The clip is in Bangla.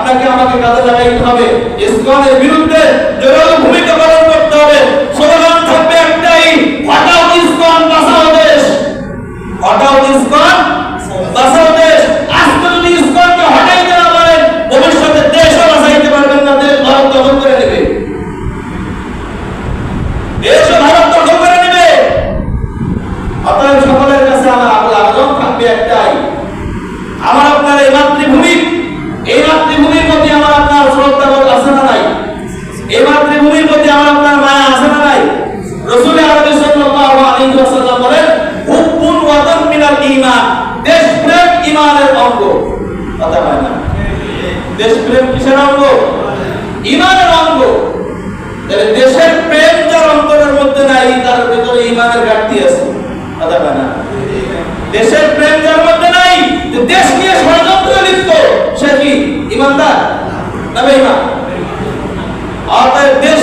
আপনাকে আমাকে কাজে লাগাইতে হবে। ইসকনের বিরুদ্ধে জোরালো ভূমিকা পালন করতে হবে। স্লোগান থাকবে একটাই, হটাও ইসকন বাঁচাও দেশ। হটাও ইসকন বাঁচাও দেশ। আজকে যদি ইসকনকে হটাইতে না পারেন, ভবিষ্যতে দেশও বাঁচাইতে পারবেন না। দেশ ভারত দখল করে নেবে, দেশও ভারত দখল করে নেবে। অতএব সকলের কাছে আমার আবেদন থাকবে একটাই, আমার আপনার এই মাতৃভূমির প্রতি আমার আপনার শ্রদ্ধাবোধ আছে না নাই? এই মাতৃভূমির প্রতি আমার আপনার মায়া আছে না নাই? রাসূল আরবি সাল্লাল্লাহু আলাইহি ওয়াসাল্লাম বলেন, হুব্বুল ওয়াতান মিনাল ঈমান, দেশপ্রেম ঈমানের অঙ্গ। কথা হয় না? দেশপ্রেম কিসের অঙ্গ? ঈমানের অঙ্গ। তাহলে দেশের প্রেম যার অন্তরের মধ্যে নাই, তার ভিতরে ঈমানের ঘাটতি আছে। কথা হয় না? দেশের প্রেম যার মধ্যে নাই, যে দেশ নিয়ে ষড়যন্ত্রে লিপ্ত, সে কি ঈমানদার না বেঈমান? অতএব দেশ